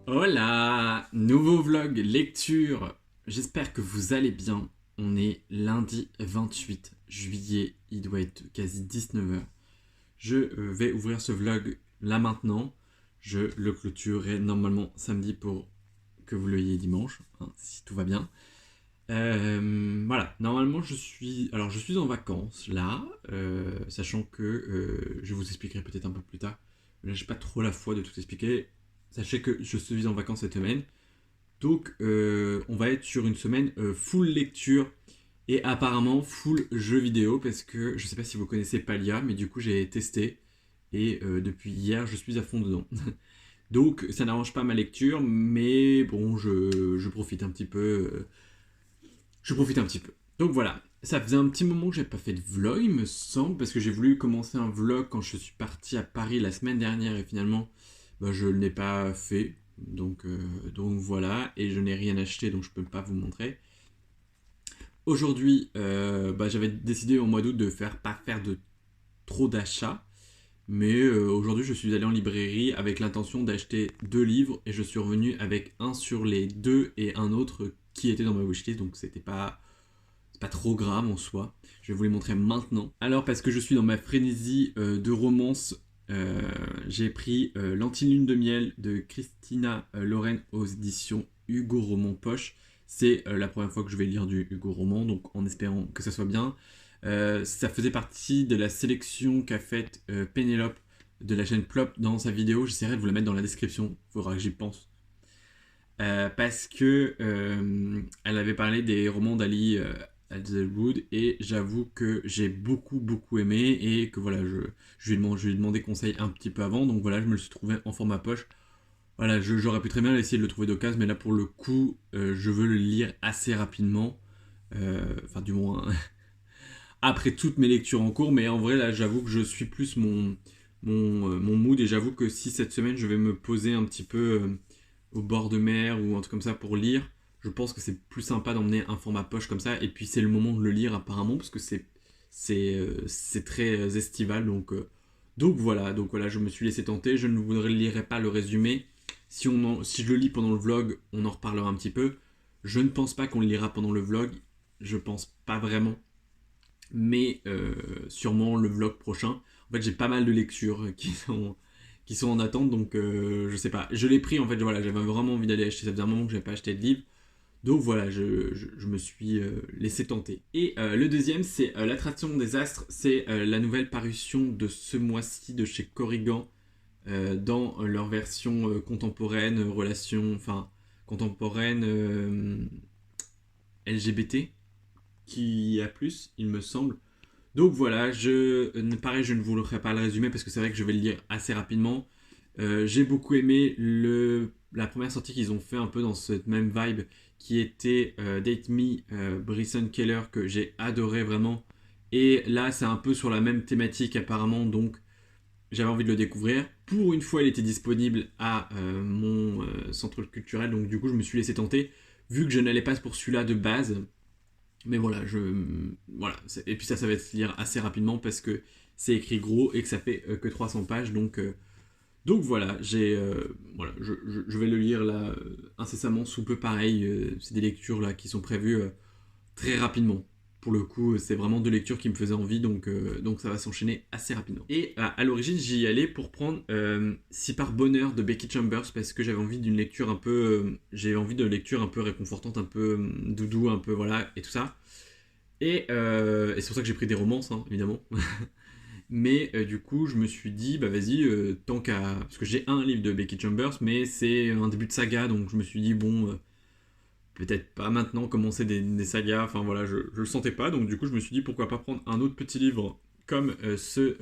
Hola, nouveau vlog lecture. J'espère que vous allez bien. On est lundi 28 juillet, il doit être quasi 19h. Je vais ouvrir ce vlog là maintenant. Je le clôturerai normalement samedi pour que vous l'ayez dimanche, hein, si tout va bien. Voilà, normalement je suis en vacances là, sachant que je vous expliquerai peut-être un peu plus tard. Là j'ai pas trop la foi de tout expliquer. Sachez que je suis en vacances cette semaine, donc on va être sur une semaine full lecture et apparemment full jeux vidéo parce que je sais pas si vous connaissez Palia, mais du coup j'ai testé et depuis hier je suis à fond dedans. Donc ça n'arrange pas ma lecture, mais bon je profite un petit peu. Je profite un petit peu. Donc voilà, ça faisait un petit moment que j'avais pas fait de vlog, il me semble, parce que j'ai voulu commencer un vlog quand je suis parti à Paris la semaine dernière et finalement je ne l'ai pas fait. Donc voilà, et je n'ai rien acheté donc je peux pas vous montrer. Aujourd'hui, j'avais décidé au mois d'août de pas faire de trop d'achats, mais aujourd'hui je suis allé en librairie avec l'intention d'acheter 2 livres et je suis revenu avec un sur les deux et un autre qui était dans ma wishlist, donc c'est pas trop grave en soi. Je vais vous les montrer maintenant. Alors, parce que je suis dans ma frénésie de romance, j'ai pris L'Anti-Lune de Miel de Christina Loren aux éditions Hugo Roman Poche. C'est la première fois que je vais lire du Hugo Roman, donc en espérant que ça soit bien. Ça faisait partie de la sélection qu'a faite Pénélope de la chaîne Plop dans sa vidéo. J'essaierai de vous la mettre dans la description, il faudra que j'y pense. Parce que elle avait parlé des romans d'Ali Hazelwood et j'avoue que j'ai beaucoup aimé et que voilà, je lui ai demandé conseil un petit peu avant, donc voilà, je me le suis trouvé en format poche. Voilà, j'aurais pu très bien essayer de le trouver d'occasion, mais là pour le coup, je veux le lire assez rapidement. Enfin, du moins, après toutes mes lectures en cours, mais en vrai, là, j'avoue que je suis plus mon mood et j'avoue que si cette semaine je vais me poser un petit peu au bord de mer ou un truc comme ça pour lire, je pense que c'est plus sympa d'emmener un format poche comme ça et puis c'est le moment de le lire apparemment parce que c'est très estival donc voilà, je me suis laissé tenter, je ne vous lirai pas le résumé. Si je le lis pendant le vlog, on en reparlera un petit peu. Je ne pense pas qu'on le lira pendant le vlog, je pense pas vraiment, mais sûrement le vlog prochain. En fait, j'ai pas mal de lectures qui sont en attente, donc je sais pas. Je l'ai pris, en fait, voilà, j'avais vraiment envie d'aller acheter, ça faisait un moment que j'avais pas acheté de livre, donc voilà, je me suis laissé tenter. Et le deuxième, c'est L'Attraction des Astres, c'est la nouvelle parution de ce mois-ci de chez Corrigan, dans leur version contemporaine, contemporaine LGBT, qui a plus, il me semble. Donc voilà, pareil, je ne vous le ferai pas le résumé parce que c'est vrai que je vais le lire assez rapidement. J'ai beaucoup aimé la première sortie qu'ils ont fait un peu dans cette même vibe qui était Date Me, Bryson Keller, que j'ai adoré vraiment. Et là, c'est un peu sur la même thématique apparemment, donc j'avais envie de le découvrir. Pour une fois, il était disponible à mon centre culturel, donc du coup, je me suis laissé tenter, vu que je n'allais pas pour celui-là de base. Mais voilà, voilà. Et puis ça va se lire assez rapidement parce que c'est écrit gros et que ça fait que 300 pages. Donc voilà, voilà je vais le lire là incessamment sous peu. Pareil, c'est des lectures là qui sont prévues très rapidement. Pour le coup, c'est vraiment deux lectures qui me faisaient envie, donc ça va s'enchaîner assez rapidement. Et à l'origine, j'y allais pour prendre Si par bonheur de Becky Chambers, parce que j'avais envie d'une lecture un peu... j'ai envie de lecture un peu réconfortante, un peu doudou, un peu voilà, et tout ça. Et c'est pour ça que j'ai pris des romances, hein, évidemment. Mais du coup, je me suis dit, bah vas-y, tant qu'à... Parce que j'ai un livre de Becky Chambers, mais c'est un début de saga, donc je me suis dit, bon... peut-être pas maintenant commencer des sagas, enfin voilà, je le sentais pas, donc du coup je me suis dit pourquoi pas prendre un autre petit livre comme ceux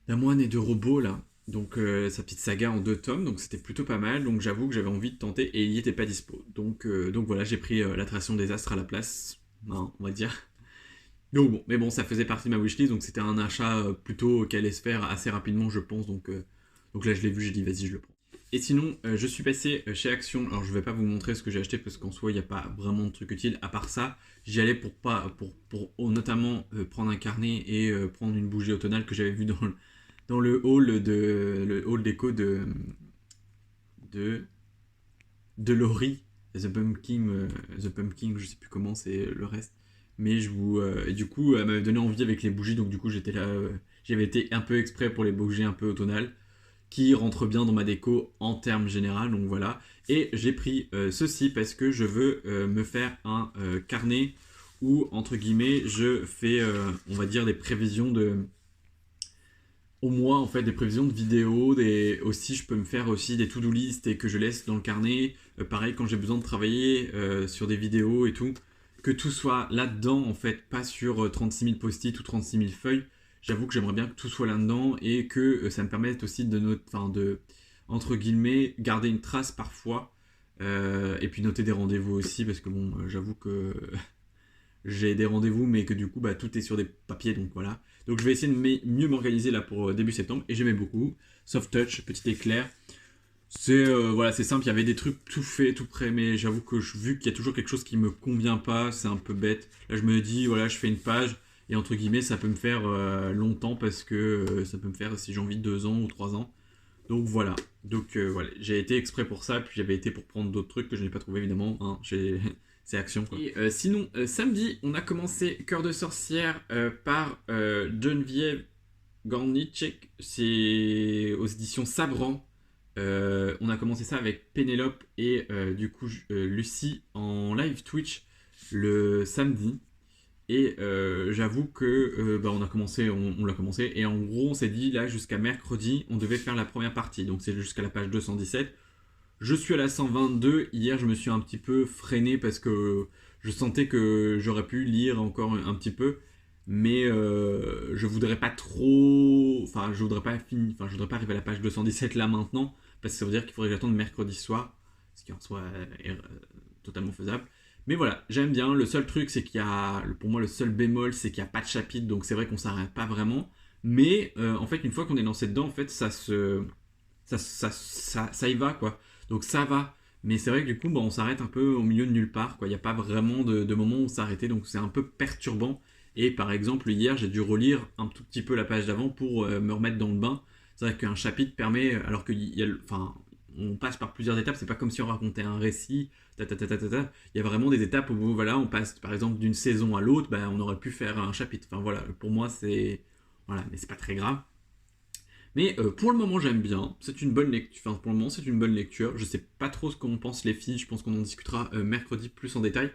d'un moine et de robots là, donc sa petite saga en 2 tomes, donc c'était plutôt pas mal, donc j'avoue que j'avais envie de tenter et il n'y était pas dispo, donc voilà, j'ai pris l'attraction des astres à la place, hein, on va dire. Donc bon, mais bon, ça faisait partie de ma wishlist, donc c'était un achat plutôt qui allait se faire assez rapidement je pense, donc là je l'ai vu, j'ai dit vas-y je le prends. Et sinon, je suis passé chez Action. Alors, je vais pas vous montrer ce que j'ai acheté parce qu'en soi, il n'y a pas vraiment de truc utile. À part ça, j'y allais pour notamment prendre un carnet et prendre une bougie automnale que j'avais vue dans le hall déco de, de Laurie. The Pumpkin, je sais plus comment c'est le reste. Mais et du coup, elle m'avait donné envie avec les bougies. Donc, du coup, j'étais là. J'avais été un peu exprès pour les bougies un peu automnales qui rentre bien dans ma déco en termes généraux, donc voilà. Et j'ai pris ceci parce que je veux me faire un carnet où, entre guillemets, je fais, on va dire, des prévisions au mois, en fait, des prévisions de vidéos, aussi, je peux me faire aussi des to-do list et que je laisse dans le carnet. Pareil, quand j'ai besoin de travailler sur des vidéos et tout, que tout soit là-dedans, en fait, pas sur 36 000 post-it ou 36 000 feuilles. J'avoue que j'aimerais bien que tout soit là-dedans et que ça me permette aussi de, entre guillemets, garder une trace parfois. Et puis noter des rendez-vous aussi, parce que bon, j'avoue que j'ai des rendez-vous, mais que du coup, bah, tout est sur des papiers, donc voilà. Donc je vais essayer de mieux m'organiser là pour début septembre, et j'aimais beaucoup. Soft touch, petit éclair. Voilà, c'est simple, il y avait des trucs tout faits, tout prêts, mais j'avoue que vu qu'il y a toujours quelque chose qui me convient pas, c'est un peu bête. Là, je me dis, voilà, je fais une page, et entre guillemets, ça peut me faire longtemps, parce que ça peut me faire, si j'ai envie, 2 ans ou 3 ans. Donc voilà. Donc voilà, j'ai été exprès pour ça, puis j'avais été pour prendre d'autres trucs que je n'ai pas trouvé évidemment. Hein. C'est Action quoi. Et sinon, samedi, on a commencé Cœur de sorcière par Geneviève Gornichek. C'est aux éditions Sabran. On a commencé ça avec Pénélope et du coup Lucie en live Twitch le samedi. Et j'avoue que on l'a commencé et en gros on s'est dit là jusqu'à mercredi on devait faire la première partie, donc c'est jusqu'à la page 217. Je suis à la 122, hier je me suis un petit peu freiné parce que je sentais que j'aurais pu lire encore un petit peu, mais je voudrais pas trop, je voudrais pas arriver à la page 217 là maintenant, parce que ça veut dire qu'il faudrait que j'attende mercredi soir, ce qui en soi est totalement faisable. Mais voilà, j'aime bien. Le seul truc, c'est qu'il y a, pour moi, le seul bémol, c'est qu'il n'y a pas de chapitre, donc c'est vrai qu'on s'arrête pas vraiment. Mais en fait, une fois qu'on est lancé dedans, en fait, ça y va, quoi. Donc ça va. Mais c'est vrai que du coup, on s'arrête un peu au milieu de nulle part, quoi. Il n'y a pas vraiment de moment où s'arrêter, donc c'est un peu perturbant. Et par exemple, hier, j'ai dû relire un tout petit peu la page d'avant pour me remettre dans le bain. C'est vrai qu'un chapitre permet, alors qu'il y a, on passe par plusieurs étapes, c'est pas comme si on racontait un récit. Il y a vraiment des étapes où voilà, on passe par exemple d'une saison à l'autre, on aurait pu faire un chapitre. Enfin voilà, pour moi c'est voilà, mais c'est pas très grave. Mais pour le moment j'aime bien, c'est une bonne lecture. Enfin pour le moment c'est une bonne lecture. Je sais pas trop ce qu'en pensent les filles, je pense qu'on en discutera mercredi plus en détail.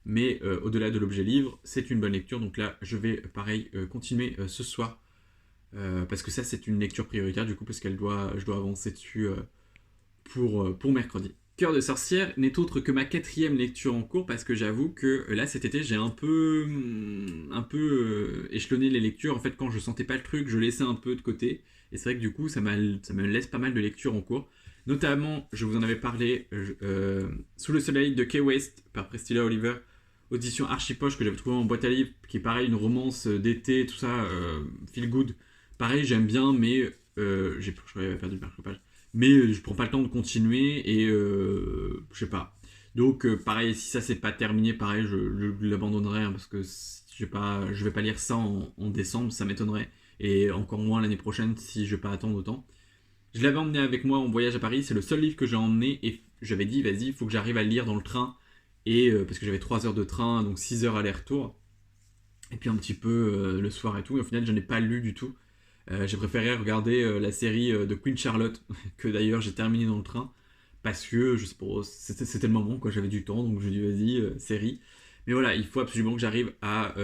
Mais au-delà de l'objet livre, c'est une bonne lecture. Donc là je vais pareil continuer ce soir parce que ça c'est une lecture prioritaire du coup parce je dois avancer dessus pour mercredi. Cœur de sorcière n'est autre que ma 4e lecture en cours parce que j'avoue que là cet été j'ai un peu échelonné les lectures. En fait quand je sentais pas le truc je laissais un peu de côté et c'est vrai que du coup ça me laisse pas mal de lectures en cours. Notamment je vous en avais parlé Sous le soleil de Kay West par Priscilla Oliver, audition Archipoche que j'avais trouvé en boîte à livres, qui est pareil une romance d'été tout ça, feel good. Pareil j'aime bien mais j'avais perdu le marque-page. Mais je prends pas le temps de continuer et je sais pas. Donc pareil, si ça c'est pas terminé, pareil, je l'abandonnerai hein, parce que je vais pas lire ça en décembre, ça m'étonnerait. Et encore moins l'année prochaine si je vais pas attendre autant. Je l'avais emmené avec moi en voyage à Paris, c'est le seul livre que j'ai emmené et j'avais dit vas-y, il faut que j'arrive à le lire dans le train. Et parce que j'avais 3 heures de train, donc 6 heures aller-retour. Et puis un petit peu le soir et tout. Et au final, je n'ai pas lu du tout. J'ai préféré regarder la série de Queen Charlotte, que d'ailleurs j'ai terminé dans le train, parce que je sais pas, c'était le moment, quoi, j'avais du temps, donc je me dis vas-y, série. Mais voilà, il faut absolument que j'arrive à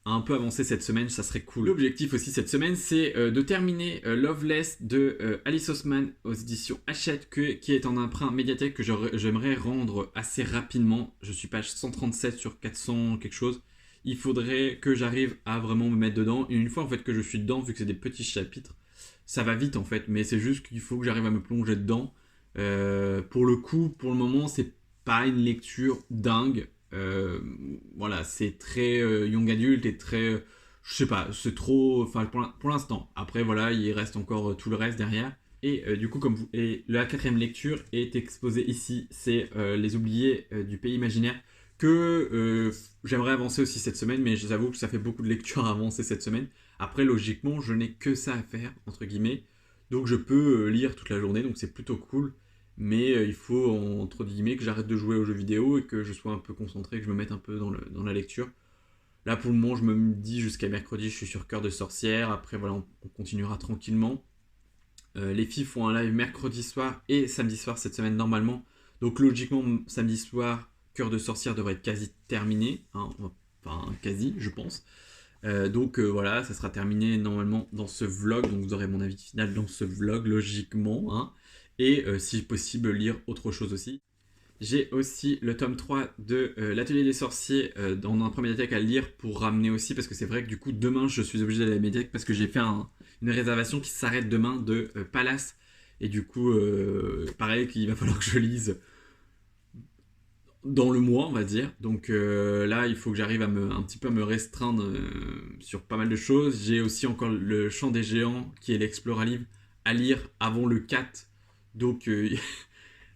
un peu avancer cette semaine, ça serait cool. L'objectif aussi cette semaine, c'est de terminer Loveless de Alice Oseman aux éditions Hachette, qui est en emprunt médiathèque que j'aimerais rendre assez rapidement. Je suis page 137 sur 400 quelque chose. Il faudrait que j'arrive à vraiment me mettre dedans. Et une fois en fait que je suis dedans, vu que c'est des petits chapitres, ça va vite en fait. Mais c'est juste qu'il faut que j'arrive à me plonger dedans. Pour le coup, pour le moment, c'est pas une lecture dingue. Voilà, c'est très young adulte et très, je sais pas, c'est trop. Enfin, pour l'instant. Après, voilà, il reste encore tout le reste derrière. Et du coup, et la quatrième lecture est exposée ici, c'est Les Oubliés du Pays Imaginaire, que j'aimerais avancer aussi cette semaine, mais je vous avoue que ça fait beaucoup de lectures à avancer cette semaine. Après, logiquement, je n'ai que ça à faire, entre guillemets, donc je peux lire toute la journée, donc c'est plutôt cool. Mais il faut, entre guillemets, que j'arrête de jouer aux jeux vidéo et que je sois un peu concentré, que je me mette un peu dans la lecture. Là, pour le moment, je me dis jusqu'à mercredi, je suis sur Cœur de Sorcière. Après, voilà, on continuera tranquillement. Les filles font un live mercredi soir et samedi soir cette semaine normalement. Donc logiquement, samedi soir, Cœur de Sorcière devrait être quasi terminé. Hein, enfin, quasi, je pense. Donc voilà, ça sera terminé normalement dans ce vlog. Donc vous aurez mon avis final dans ce vlog, logiquement. Hein. Et si possible, lire autre chose aussi. J'ai aussi le tome 3 de l'Atelier des Sorciers dans un premier médiathèque à lire pour ramener aussi, parce que c'est vrai que du coup demain je suis obligé d'aller à la médiathèque parce que j'ai fait une réservation qui s'arrête demain de Palace. Et du coup, pareil qu'il va falloir que je lise dans le mois, on va dire. Donc là, il faut que j'arrive un petit peu à me restreindre sur pas mal de choses. J'ai aussi encore le Chant des Géants, qui est l'Explora-Livre, à lire avant le 4. Donc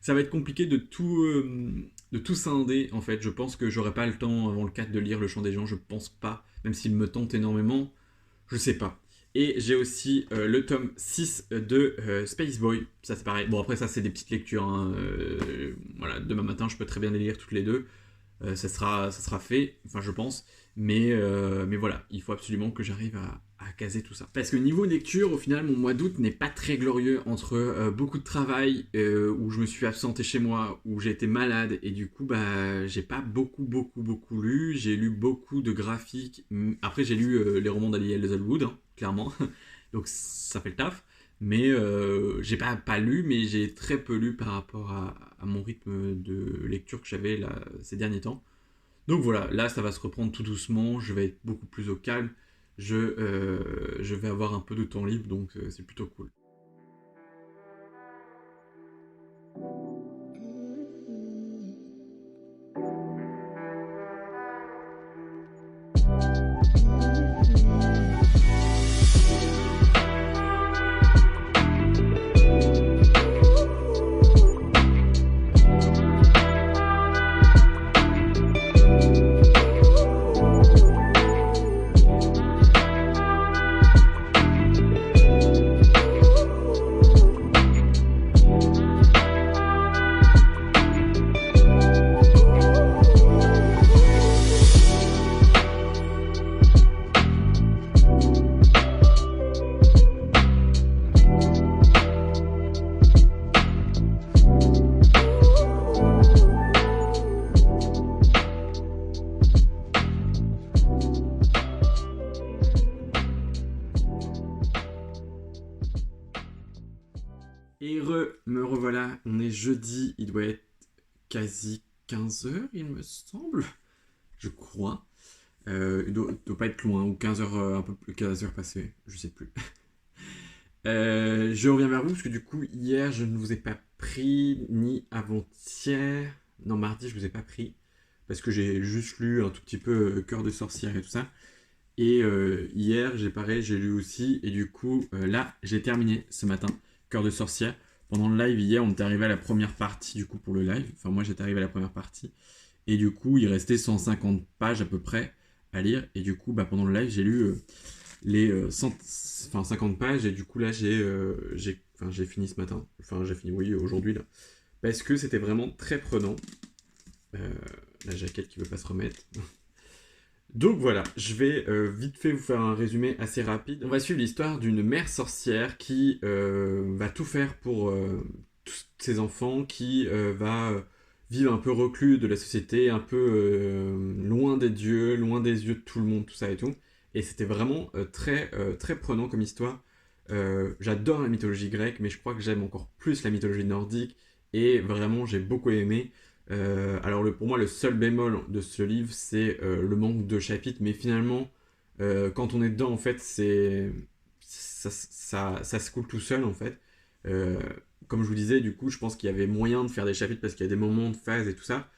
ça va être compliqué de tout scinder, en fait. Je pense que j'aurai pas le temps avant le 4 de lire Le Chant des Géants, je pense pas. Même s'il me tente énormément, je sais pas. Et j'ai aussi le tome 6 de Space Boy. Ça c'est pareil. Bon après ça c'est des petites lectures. Hein. Voilà, demain matin je peux très bien les lire toutes les deux. Ça sera fait, enfin je pense. Mais voilà, il faut absolument que j'arrive à caser tout ça. Parce que niveau lecture, au final, mon mois d'août n'est pas très glorieux entre beaucoup de travail, où je me suis absenté chez moi, où j'ai été malade, et du coup, bah, j'ai pas beaucoup lu. J'ai lu beaucoup de graphiques. Après, j'ai lu les romans d'Ali Hazelwood, hein, clairement. Donc ça fait le taf. Mais j'ai pas lu, mais j'ai très peu lu par rapport à mon rythme de lecture que j'avais là, ces derniers temps. Donc voilà, là ça va se reprendre tout doucement, je vais être beaucoup plus au calme, je vais avoir un peu de temps libre, donc c'est plutôt cool. Et me revoilà, on est jeudi, il doit être quasi 15h il me semble, je crois. Il doit pas être loin, ou 15h, un peu plus 15h passées, je sais plus. Je reviens vers vous parce que du coup, hier, je ne vous ai pas pris, ni avant-hier. Non, mardi, je vous ai pas pris. Parce que j'ai juste lu un tout petit peu Cœur de Sorcière et tout ça. Et hier, j'ai lu aussi. Et du coup, là, j'ai terminé ce matin Cœur de Sorcière. Pendant le live, hier, on était arrivé à la première partie, du coup, pour le live. Enfin, moi, j'étais arrivé à la première partie. Et du coup, il restait 150 pages à peu près à lire. Et du coup, bah, pendant le live, j'ai lu les 50 pages. Et du coup, là, j'ai fini ce matin. Enfin, j'ai fini, oui, aujourd'hui, là. Parce que c'était vraiment très prenant. La jaquette qui veut pas se remettre. Donc voilà, je vais vite fait vous faire un résumé assez rapide. On va suivre l'histoire d'une mère sorcière qui va tout faire pour tous ses enfants, qui va vivre un peu reclus de la société, un peu loin des dieux, loin des yeux de tout le monde, tout ça et tout. Et c'était vraiment très prenant comme histoire. J'adore la mythologie grecque, mais je crois que j'aime encore plus la mythologie nordique. Et vraiment, j'ai beaucoup aimé. Alors pour moi, le seul bémol de ce livre, c'est le manque de chapitres, mais finalement, quand on est dedans, en fait, ça se coule tout seul, en fait. Euh, Comme je vous disais, du coup, je pense qu'il y avait moyen de faire des chapitres parce qu'il y a des moments de phase et tout ça,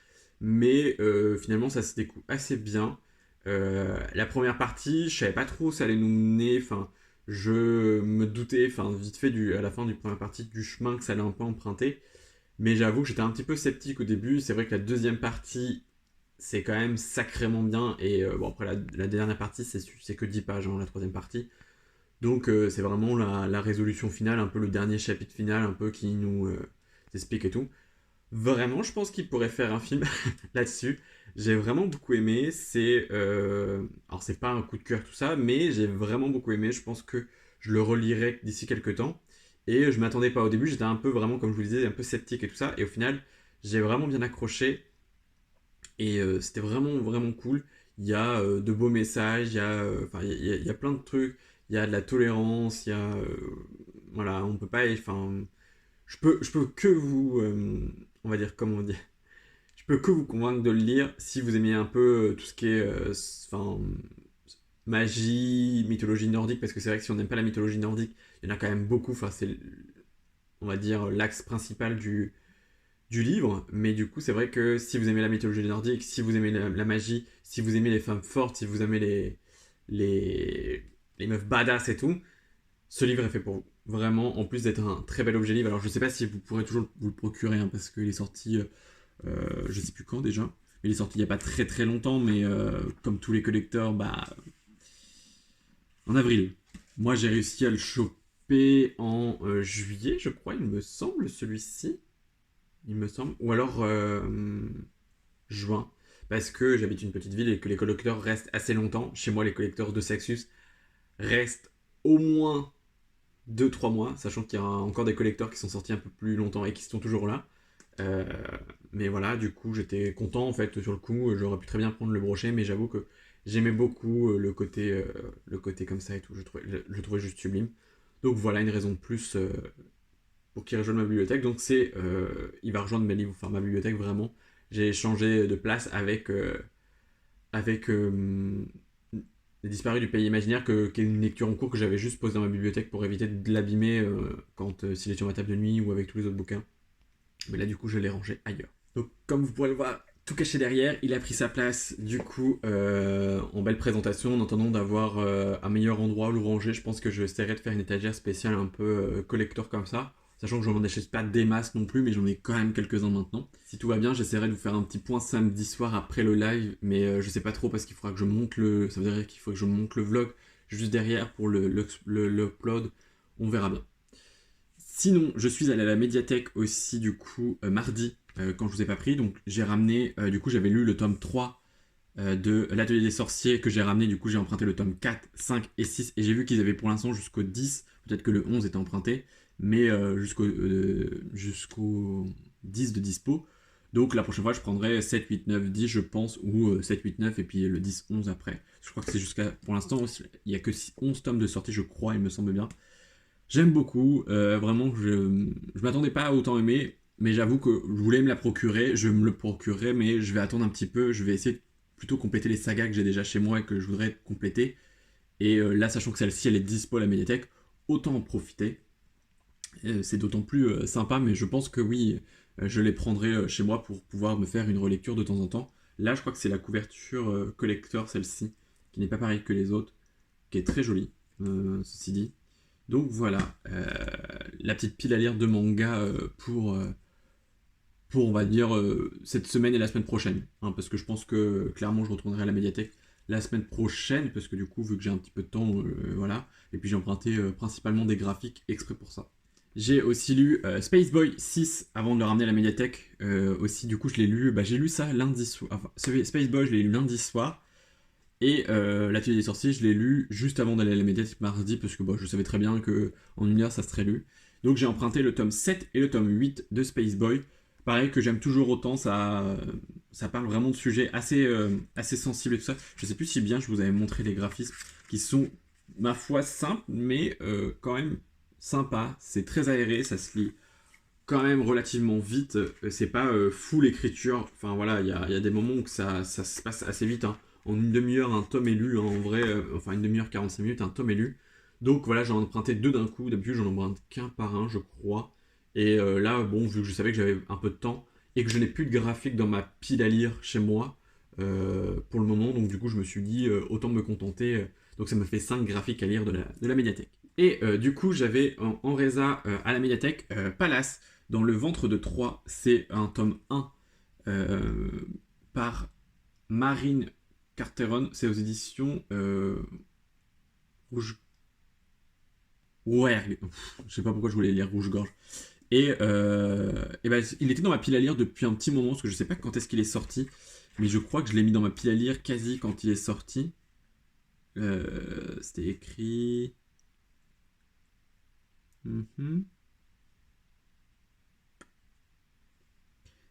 mais finalement, ça se découpe assez bien. La première partie, je savais pas trop où ça allait nous mener, enfin, Je me doutais, enfin vite fait à la fin du première partie, du chemin que ça allait un peu emprunter. Mais j'avoue que j'étais un petit peu sceptique au début. C'est vrai que la deuxième partie, c'est quand même sacrément bien. Et bon, après, la dernière partie, c'est que 10 pages, hein, la troisième partie. Donc, c'est vraiment la résolution finale, un peu le dernier chapitre final, un peu qui nous explique et tout. Vraiment, je pense qu'il pourrait faire un film là-dessus. J'ai vraiment beaucoup aimé. Alors, c'est pas un coup de cœur, tout ça, mais j'ai vraiment beaucoup aimé. Je pense que je le relirai d'ici quelques temps. Et je m'attendais pas au début, j'étais un peu vraiment, comme je vous le disais, un peu sceptique et tout ça. Et au final, j'ai vraiment bien accroché. Et c'était vraiment, vraiment cool. Il y a de beaux messages, enfin, il y a plein de trucs. Il y a de la tolérance, il y a. Voilà, on peut pas. Enfin, je peux que vous. On va dire, comment on dit. Je peux que vous convaincre de le lire si vous aimez un peu tout ce qui est. Enfin, magie, mythologie nordique, parce que c'est vrai que si on n'aime pas la mythologie nordique, il y en a quand même beaucoup. Enfin, c'est, on va dire, l'axe principal du livre, mais du coup, c'est vrai que si vous aimez la mythologie nordique, si vous aimez la magie, si vous aimez les femmes fortes, si vous aimez les, les meufs badass et tout, ce livre est fait pour vous. Vraiment, en plus d'être un très bel objet livre. Alors, je sais pas si vous pourrez toujours vous le procurer, hein, parce qu'il est sorti, je sais plus quand déjà. Il est sorti il y a pas très très longtemps, mais comme tous les collecteurs, bah, en avril. Moi, j'ai réussi à le choper en juillet, je crois, il me semble, celui-ci. Il me semble. Ou alors juin. Parce que j'habite une petite ville et que les collecteurs restent assez longtemps. Chez moi, les collecteurs de Saxus restent au moins 2 3 mois, sachant qu'il y a encore des collecteurs qui sont sortis un peu plus longtemps et qui sont toujours là. Euh, mais voilà, du coup, j'étais content en fait sur le coup. J'aurais pu très bien prendre le brochet, mais j'avoue que j'aimais beaucoup le côté comme ça et tout. Je le trouvais juste sublime. Donc voilà une raison de plus pour qu'il rejoigne ma bibliothèque. Donc il va rejoindre mes livres, enfin ma bibliothèque vraiment. J'ai changé de place avec Les Disparus du Pays Imaginaire, qui est une lecture en cours que j'avais juste posée dans ma bibliothèque pour éviter de l'abîmer s'il est sur ma table de nuit ou avec tous les autres bouquins. Mais là, du coup, je l'ai rangé ailleurs. Donc, comme vous pourrez le voir, tout caché derrière, il a pris sa place, du coup, en belle présentation, en attendant d'avoir un meilleur endroit où le ranger. Je pense que je essaierai de faire une étagère spéciale un peu collector comme ça. Sachant que je n'en achète pas des masses non plus, mais j'en ai quand même quelques-uns maintenant. Si tout va bien, j'essaierai de vous faire un petit point samedi soir après le live, mais je sais pas trop parce qu'il faudra que je monte le. Ça veut dire qu'il faut que je monte le vlog juste derrière pour l'upload. On verra bien. Sinon, je suis allé à la médiathèque aussi, du coup, mardi, quand je vous ai pas pris. Donc, j'ai ramené, du coup, j'avais lu le tome 3 de L'Atelier des Sorciers que j'ai ramené. Du coup, j'ai emprunté le tome 4, 5 et 6. Et j'ai vu qu'ils avaient pour l'instant jusqu'au 10. Peut-être que le 11 était emprunté. Mais jusqu'au 10 de dispo. Donc, la prochaine fois, je prendrai 7, 8, 9, 10, je pense. Ou 7, 8, 9 et puis le 10, 11 après. Je crois que c'est jusqu'à. Pour l'instant, il n'y a que 11 tomes de sortie, je crois, il me semble bien. J'aime beaucoup, vraiment, je m'attendais pas à autant aimer, mais j'avoue que je voulais me la procurer, je me le procurerai, mais je vais attendre un petit peu, je vais essayer de plutôt compléter les sagas que j'ai déjà chez moi et que je voudrais compléter. Et là, sachant que celle-ci, elle est dispo à la médiathèque, autant en profiter. C'est d'autant plus sympa, mais je pense que oui, je les prendrai chez moi pour pouvoir me faire une relecture de temps en temps. Là, je crois que c'est la couverture collector, celle-ci, qui n'est pas pareille que les autres, qui est très jolie, ceci dit. Donc voilà, la petite pile à lire de manga pour on va dire, cette semaine et la semaine prochaine. Hein, parce que je pense que clairement, je retournerai à la médiathèque la semaine prochaine, parce que du coup, vu que j'ai un petit peu de temps, voilà. Et puis j'ai emprunté principalement des graphiques exprès pour ça. J'ai aussi lu Space Boy 6 avant de le ramener à la médiathèque. Aussi, du coup, je l'ai lu, j'ai lu ça lundi soir. Enfin, Space Boy, je l'ai lu lundi soir. Et L'Atelier des Sorciers, je l'ai lu juste avant d'aller à la médiathèque mardi, parce que je savais très bien qu'en une heure, ça serait lu. Donc j'ai emprunté le tome 7 et le tome 8 de Space Boy. Pareil que j'aime toujours autant, ça parle vraiment de sujets assez sensibles et tout ça. Je sais plus si bien je vous avais montré les graphismes qui sont, ma foi, simples, mais quand même sympas. C'est très aéré, ça se lit quand même relativement vite. C'est pas full écriture. Enfin voilà, il y a des moments où ça se passe assez vite. Hein. En une demi-heure, un tome est lu. Hein, en vrai, enfin une demi-heure, 45 minutes, un tome est lu. Donc voilà, j'en ai emprunté deux d'un coup. D'habitude, j'en emprunte qu'un par un, je crois. Et là, bon, vu que je savais que j'avais un peu de temps et que je n'ai plus de graphique dans ma pile à lire chez moi pour le moment, donc du coup, je me suis dit autant me contenter Donc ça me fait 5 graphiques à lire de la médiathèque. Et du coup, j'avais en résa à la médiathèque Palace, dans le ventre de Troie. C'est un tome 1 euh, par Marine Carteron. C'est aux éditions Rouge. Ouais, je sais pas pourquoi je voulais lire Rouge-Gorge. Et ben, il était dans ma pile à lire depuis un petit moment, parce que je sais pas quand est-ce qu'il est sorti, mais je crois que je l'ai mis dans ma pile à lire quasi quand il est sorti. C'était écrit. Mhm.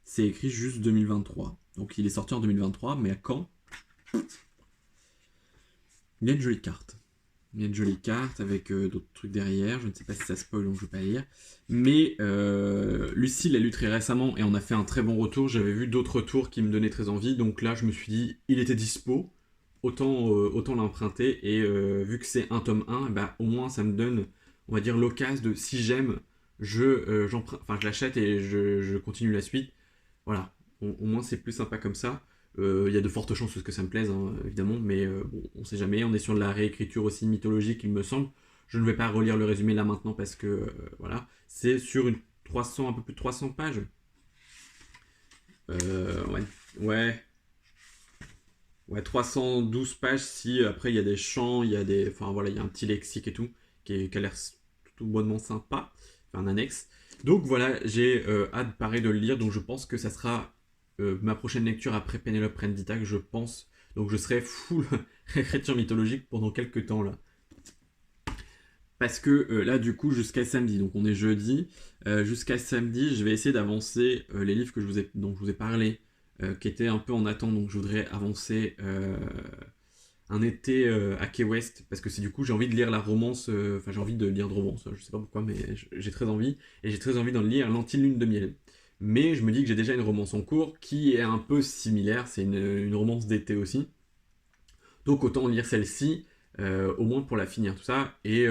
C'est écrit juste 2023. Donc il est sorti en 2023, mais à quand? Il y a une jolie carte. Il y a une jolie carte avec d'autres trucs derrière. Je ne sais pas si ça spoil, donc je ne vais pas lire. Mais Lucie l'a lu très récemment et on a fait un très bon retour. J'avais vu d'autres retours qui me donnaient très envie. Donc là, je me suis dit, il était dispo. Autant l'emprunter. Et vu que c'est un tome 1, bah, au moins ça me donne, on va dire, l'occasion de, si j'aime, je l'achète et je continue la suite. Voilà. Au moins, c'est plus sympa comme ça. Il y a de fortes chances que ça me plaise, hein, évidemment, mais bon, on sait jamais. On est sur de la réécriture aussi mythologique, il me semble. Je ne vais pas relire le résumé là maintenant parce que voilà, c'est sur une 300, un peu plus de 300 pages. Ouais, ouais, ouais, 312 pages. Si après il y a des chants, il y a des, enfin voilà, il y a un petit lexique et tout qui a l'air tout bonnement sympa, enfin un annexe. Donc voilà, j'ai hâte pareil de le lire, donc je pense que ça sera ma prochaine lecture après Penelope Rendita, je pense. Donc je serai full écriture mythologique pendant quelques temps là. Parce que là, du coup, jusqu'à samedi, donc on est jeudi, jusqu'à samedi, je vais essayer d'avancer les livres dont je vous ai parlé, qui étaient un peu en attente. Donc je voudrais avancer un été à Key West, parce que c'est du coup, j'ai envie de lire la romance, j'ai envie de lire de romance, je sais pas pourquoi, mais j'ai très envie, et j'ai très envie d'en lire L'Anti-Lune de Miel. Mais je me dis que j'ai déjà une romance en cours qui est un peu similaire, c'est une romance d'été aussi. Donc autant lire celle-ci, au moins pour la finir, tout ça. Et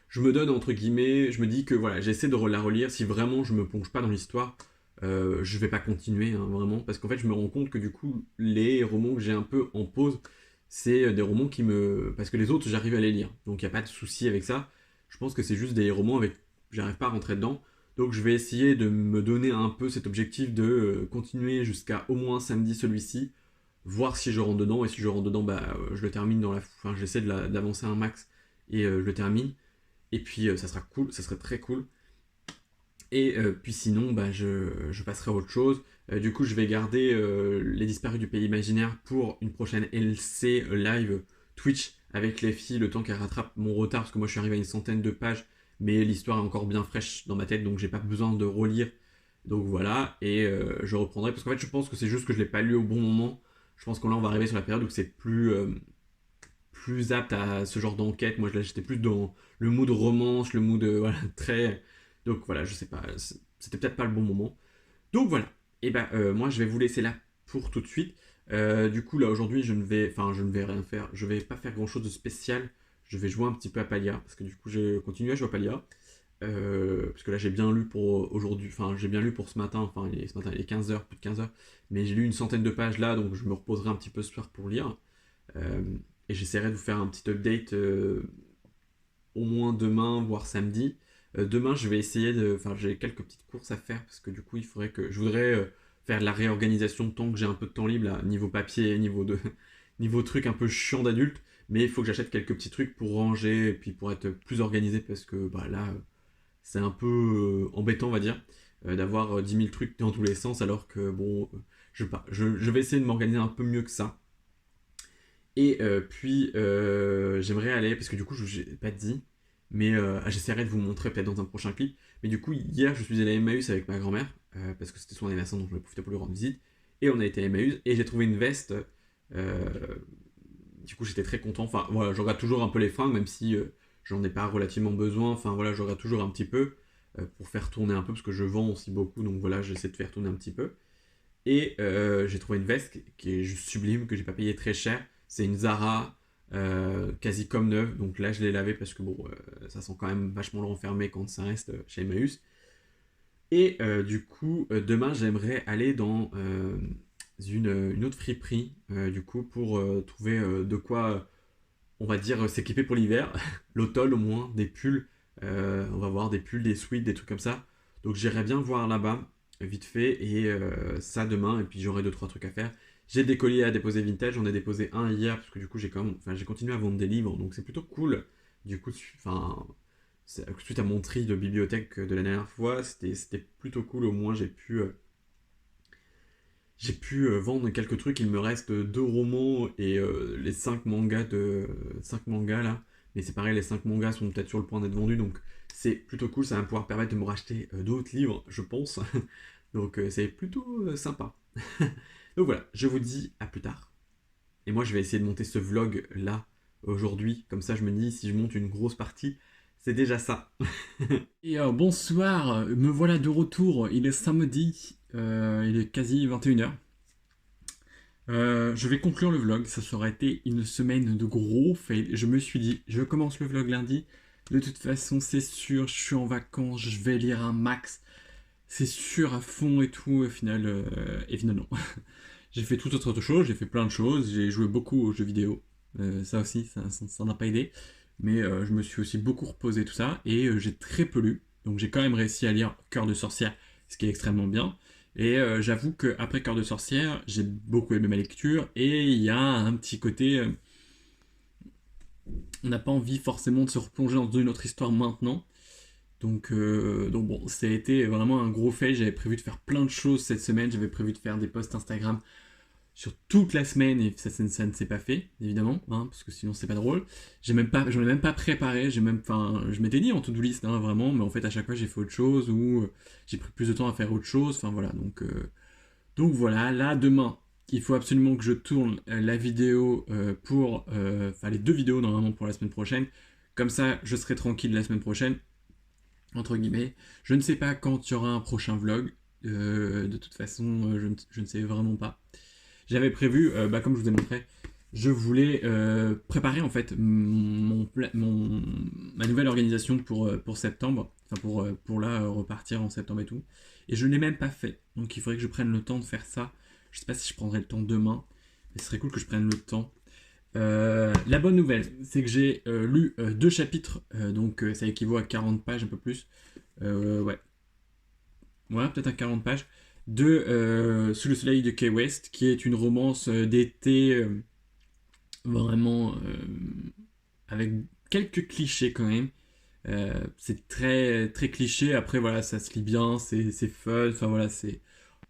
je me donne, entre guillemets, je me dis que voilà, j'essaie de la relire. Si vraiment je me plonge pas dans l'histoire, je vais pas continuer, hein, vraiment. Parce qu'en fait, je me rends compte que du coup, les romans que j'ai un peu en pause, c'est des romans qui me. Parce que les autres, j'arrive à les lire. Donc il n'y a pas de souci avec ça. Je pense que c'est juste des romans avec. J'arrive pas à rentrer dedans. Donc je vais essayer de me donner un peu cet objectif de continuer jusqu'à au moins samedi celui-ci, voir si je rentre dedans, et si je rentre dedans, bah, je le termine enfin, j'essaie d'avancer un max, et je le termine, et puis ça sera cool, ça serait très cool. Et puis sinon, bah, je passerai à autre chose. Du coup, je vais garder Les Disparus du Pays Imaginaire pour une prochaine LC live Twitch avec les filles, le temps qu'elles rattrapent mon retard, parce que moi je suis arrivé à une centaine de pages, mais l'histoire est encore bien fraîche dans ma tête, donc j'ai pas besoin de relire. Donc voilà, et je reprendrai, parce qu'en fait je pense que c'est juste que je l'ai pas lu au bon moment. Je pense qu'on là on va arriver sur la période où c'est plus apte à ce genre d'enquête. Moi j'étais plus dans le mood romance, le mood voilà, très. Donc voilà, je sais pas, c'était peut-être pas le bon moment. Donc voilà, et ben moi je vais vous laisser là pour tout de suite. Du coup là aujourd'hui je ne vais rien faire, je vais pas faire grand chose de spécial. Je vais jouer un petit peu à Palia, parce que du coup j'ai continué à jouer à Palia. Parce que là j'ai bien lu pour aujourd'hui, enfin j'ai bien lu pour ce matin, ce matin il est 15h, plus de 15h, mais j'ai lu une centaine de pages là, donc je me reposerai un petit peu ce soir pour lire. Euh, et j'essaierai de vous faire un petit update au moins demain, voire samedi. Demain, je vais essayer de. Enfin, j'ai quelques petites courses à faire parce que du coup, il faudrait que. Je voudrais faire de la réorganisation de temps que j'ai un peu de temps libre, là, niveau papier, niveau truc un peu chiant d'adulte. Mais il faut que j'achète quelques petits trucs pour ranger et puis pour être plus organisé parce que bah, là, c'est un peu embêtant, on va dire, d'avoir 10 000 trucs dans tous les sens alors que bon, je vais essayer de m'organiser un peu mieux que ça. Et puis, j'aimerais aller, parce que du coup, je n'ai pas dit, mais j'essaierai de vous montrer peut-être dans un prochain clip. Mais du coup, hier, je suis allé à Emmaüs avec ma grand-mère, parce que c'était son anniversaire, donc je vais profiter pour lui rendre visite. Et on a été à Emmaüs, et j'ai trouvé une veste. euh, du coup, j'étais très content. Enfin, voilà, je regarde toujours un peu les fringues, même si j'en ai pas relativement besoin. Enfin, voilà, je regarde toujours un petit peu pour faire tourner un peu, parce que je vends aussi beaucoup, donc voilà, j'essaie de faire tourner un petit peu. Et j'ai trouvé une veste qui est juste sublime, que j'ai pas payé très cher. C'est une Zara, quasi comme neuve. Donc là, je l'ai lavée parce que bon, ça sent quand même vachement le renfermé quand ça reste chez Emmaüs. Et du coup, demain, j'aimerais aller dans une autre friperie, du coup, pour trouver de quoi. on va dire, s'équiper pour l'hiver. L'automne au moins, des pulls. On va voir des pulls, des sweats, des trucs comme ça. Donc j'irai bien voir là-bas, vite fait, et ça demain, et puis j'aurai deux trois trucs à faire. J'ai des colis à déposer vintage, j'en ai déposé un hier, parce que du coup j'ai quand même, enfin, j'ai continué à vendre des livres, donc c'est plutôt cool. Du coup, enfin, suite à mon tri de bibliothèque de la dernière fois, c'était plutôt cool, au moins j'ai pu vendre quelques trucs. Il me reste deux romans et les 5 mangas là. Mais c'est pareil, les 5 mangas sont peut-être sur le point d'être vendus, donc c'est plutôt cool. Ça va pouvoir permettre de me racheter d'autres livres, je pense. Donc c'est plutôt sympa. Donc voilà, je vous dis à plus tard. Et moi, je vais essayer de monter ce vlog là aujourd'hui. Comme ça, je me dis, si je monte une grosse partie, c'est déjà ça. Et bonsoir, me voilà de retour. Il est samedi, il est quasi 21h. Je vais conclure le vlog, ça aurait été une semaine de gros fail. Je me suis dit, je commence le vlog lundi. De toute façon, c'est sûr, je suis en vacances, je vais lire un max. C'est sûr à fond et tout. Et finalement, non. J'ai fait toute autre chose, j'ai fait plein de choses. J'ai joué beaucoup aux jeux vidéo. Ça aussi, ça n'a pas aidé. Mais je me suis aussi beaucoup reposé, tout ça. Et j'ai très peu lu. Donc j'ai quand même réussi à lire Cœur de sorcière, ce qui est extrêmement bien. Et j'avoue qu'après Cœur de sorcière, j'ai beaucoup aimé ma lecture. Et il y a un petit côté. On n'a pas envie forcément de se replonger dans une autre histoire maintenant. Donc bon, ça a été vraiment un gros fail. J'avais prévu de faire plein de choses cette semaine. J'avais prévu de faire des posts Instagram sur toute la semaine et ça ne s'est pas fait, évidemment, hein, parce que sinon c'est pas drôle. J'en ai même pas préparé. Je m'étais dit en to-do list, hein, vraiment, mais en fait à chaque fois j'ai fait autre chose ou j'ai pris plus de temps à faire autre chose. Enfin voilà, donc voilà. Là demain, il faut absolument que je tourne la vidéo enfin les deux vidéos normalement pour la semaine prochaine. Comme ça, je serai tranquille la semaine prochaine entre guillemets. Je ne sais pas quand il y aura un prochain vlog. De toute façon, je ne sais vraiment pas. J'avais prévu, comme je vous ai montré, je voulais préparer en fait ma nouvelle organisation pour septembre, enfin pour là repartir en septembre et tout. Et je ne l'ai même pas fait. Donc il faudrait que je prenne le temps de faire ça. Je sais pas si je prendrai le temps demain, mais ce serait cool que je prenne le temps. La bonne nouvelle, c'est que j'ai lu deux chapitres, donc ça équivaut à 40 pages, un peu plus. Ouais, peut-être à 40 pages, de Sous le soleil de Key West, qui est une romance d'été vraiment avec quelques clichés quand même. C'est très, très cliché, après voilà, ça se lit bien, c'est fun, enfin voilà,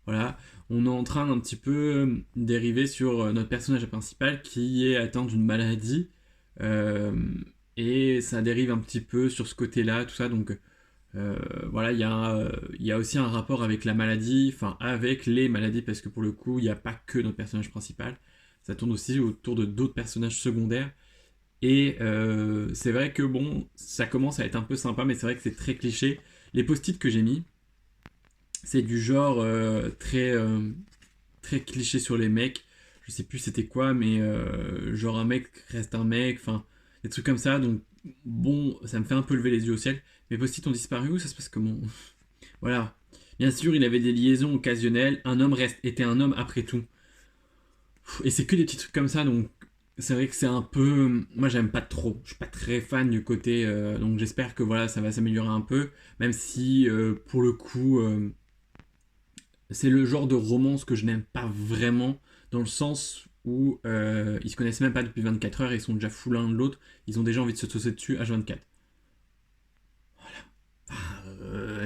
voilà, on est en train d'un petit peu dériver sur notre personnage principal qui est atteint d'une maladie. euh, et ça dérive un petit peu sur ce côté-là, tout ça. Donc voilà, il y a aussi un rapport avec la maladie, enfin avec les maladies, parce que pour le coup, il n'y a pas que notre personnage principal. Ça tourne aussi autour de d'autres personnages secondaires. Et c'est vrai que bon, ça commence à être un peu sympa, mais c'est vrai que c'est très cliché. Les post-it que j'ai mis, c'est du genre très cliché sur les mecs. Je sais plus c'était quoi, mais genre un mec reste un mec, enfin des trucs comme ça. Donc bon, ça me fait un peu lever les yeux au ciel. Mes post-it ont disparu ou ça se passe comment? Voilà. Bien sûr, il avait des liaisons occasionnelles. Un homme était un homme après tout. Et c'est que des petits trucs comme ça, donc c'est vrai que c'est un peu. Moi, j'aime pas trop. Je suis pas très fan du côté. Donc j'espère que voilà, ça va s'améliorer un peu. Même si, pour le coup, c'est le genre de romance que je n'aime pas vraiment, dans le sens où ils se connaissent même pas depuis 24 heures, ils sont déjà fous l'un de l'autre, ils ont déjà envie de se saucer dessus H24.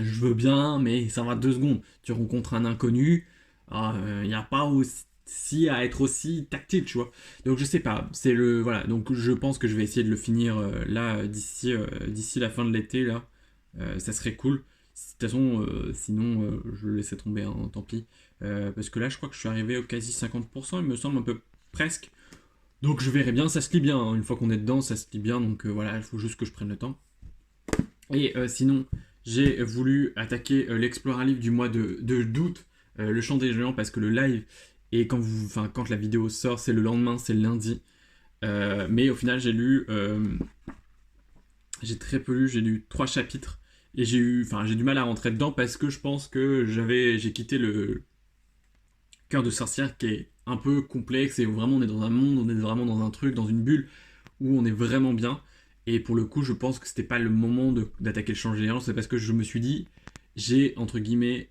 Je veux bien, mais ça va 2 secondes. Tu rencontres un inconnu, il n'y a pas aussi à être aussi tactile, tu vois. Donc je sais pas, c'est le voilà. Donc je pense que je vais essayer de le finir là d'ici la fin de l'été là. Ça serait cool. De toute façon, sinon je le laisserai tomber, hein, tant pis. Parce que là, je crois que je suis arrivé au quasi 50%, il me semble un peu presque. Donc je verrai bien, ça se lit bien. Hein. Une fois qu'on est dedans, ça se lit bien. Donc voilà, il faut juste que je prenne le temps. Et sinon, j'ai voulu attaquer l'Explora Livre du mois d'août, le Chant des Géants, parce que le live, et quand la vidéo sort, c'est le lendemain, c'est le lundi. Mais au final, j'ai très peu lu, j'ai lu 3 chapitres. Et j'ai du mal à rentrer dedans parce que je pense que j'ai quitté le Cœur de sorcière qui est un peu complexe et où vraiment on est dans un monde, on est vraiment dans un truc, dans une bulle où on est vraiment bien. Et pour le coup, je pense que c'était pas le moment d'attaquer le champ géant. C'est parce que je me suis dit, j'ai entre guillemets,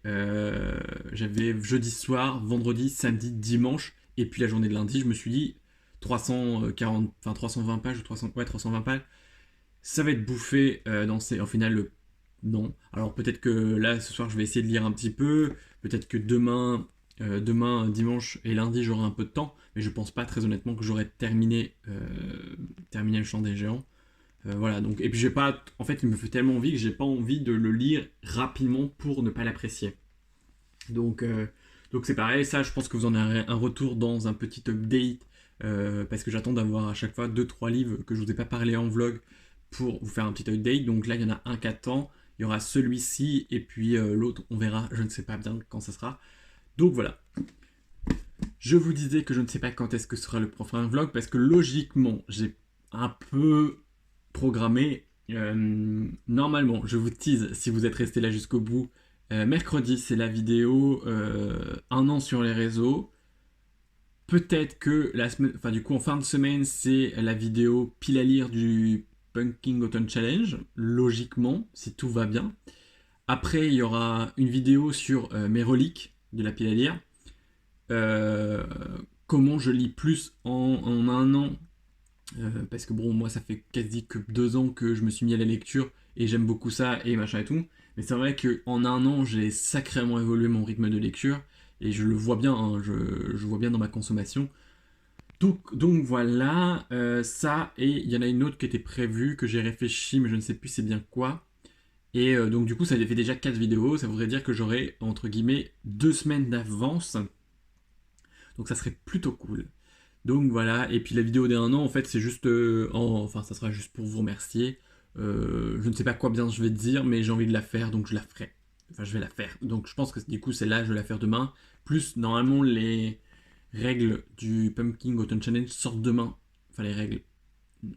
j'avais jeudi soir, vendredi, samedi, dimanche, et puis la journée de lundi, je me suis dit 340, enfin 320 pages ou 300, ouais, 320 pages, ça va être bouffé dans ces. Au final, non. Alors peut-être que là, ce soir, je vais essayer de lire un petit peu. Peut-être que demain, dimanche et lundi, j'aurai un peu de temps. Mais je pense pas très honnêtement que j'aurai terminé le chant des géants. Voilà, donc, et puis j'ai pas. En fait, il me fait tellement envie que j'ai pas envie de le lire rapidement pour ne pas l'apprécier. Donc, donc c'est pareil, ça je pense que vous en aurez un retour dans un petit update parce que j'attends d'avoir à chaque fois deux trois livres que je vous ai pas parlé en vlog pour vous faire un petit update. Donc là il y en a un qui attend, il y aura celui-ci et puis l'autre on verra, je ne sais pas bien quand ça sera. Donc voilà. Je vous disais que je ne sais pas quand est-ce que sera le prochain vlog parce que logiquement j'ai un peu programmé. Normalement, je vous tease si vous êtes resté là jusqu'au bout. Mercredi, c'est la vidéo un an sur les réseaux. Peut-être que la semaine, enfin du coup en fin de semaine, c'est la vidéo pile à lire du Pumpkin Autumn Challenge, logiquement, si tout va bien. Après, il y aura une vidéo sur mes reliques de la pile à lire. Euh, Comment je lis plus en un an. Parce que bon, moi ça fait quasi que 2 ans que je me suis mis à la lecture et j'aime beaucoup ça et machin et tout. Mais c'est vrai qu'en un an, j'ai sacrément évolué mon rythme de lecture et je le vois bien, hein, je vois bien dans ma consommation. Donc voilà, ça, et il y en a une autre qui était prévue, que j'ai réfléchi, mais je ne sais plus c'est bien quoi. Et donc du coup, ça fait déjà 4 vidéos, ça voudrait dire que j'aurai, entre guillemets, 2 semaines d'avance. Donc ça serait plutôt cool. Donc voilà, et puis la vidéo des 1 an, en fait, c'est juste. Enfin, ça sera juste pour vous remercier. Je ne sais pas quoi bien je vais te dire, mais j'ai envie de la faire, donc je la ferai. Enfin, je vais la faire. Donc je pense que du coup, celle-là, je vais la faire demain. Plus, normalement, les règles du Pumpkin Autumn Challenge sortent demain. Enfin, les règles.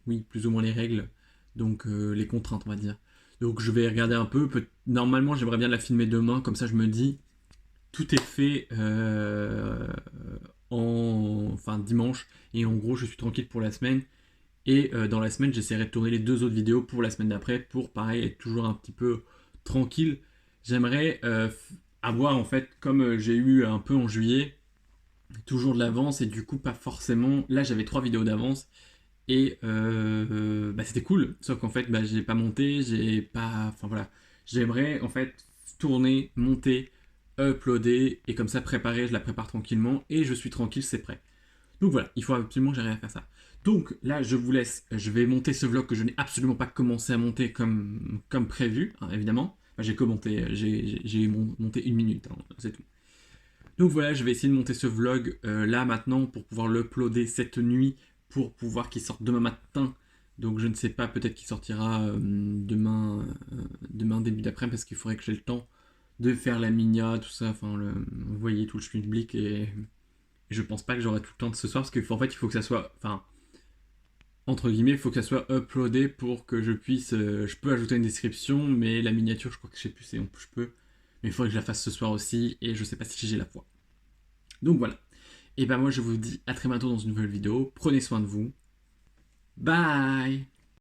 Oui, plus ou moins les règles. Donc les contraintes, on va dire. Donc je vais regarder un peu. Normalement, j'aimerais bien la filmer demain, comme ça, je me dis. Tout est fait enfin dimanche et en gros je suis tranquille pour la semaine et dans la semaine j'essaierai de tourner les 2 autres vidéos pour la semaine d'après pour pareil être toujours un petit peu tranquille. J'aimerais avoir en fait comme j'ai eu un peu en juillet toujours de l'avance et du coup pas forcément là j'avais 3 vidéos d'avance et bah, c'était cool sauf qu'en fait bah, j'ai pas monté j'ai pas enfin voilà j'aimerais en fait tourner monter uploader et comme ça préparer je la prépare tranquillement et je suis tranquille c'est prêt. Donc voilà, il faut absolument que j'arrive à faire ça. Donc là, je vous laisse. Je vais monter ce vlog que je n'ai absolument pas commencé à monter comme prévu, hein, évidemment. Enfin, j'ai commenté, j'ai monté 1 minute, hein, c'est tout. Donc voilà, je vais essayer de monter ce vlog là maintenant pour pouvoir l'uploader cette nuit, pour pouvoir qu'il sorte demain matin. Donc je ne sais pas, peut-être qu'il sortira demain début d'après parce qu'il faudrait que j'ai le temps de faire la minia, tout ça. Enfin, vous voyez tout le schmilblick et je pense pas que j'aurai tout le temps de ce soir parce qu'en fait il faut que ça soit, enfin entre guillemets, il faut que ça soit uploadé pour que je puisse, je peux ajouter une description, mais la miniature je crois que je sais plus si je peux, mais il faudrait que je la fasse ce soir aussi et je sais pas si j'ai la foi. Donc voilà. Et ben moi je vous dis à très bientôt dans une nouvelle vidéo. Prenez soin de vous. Bye.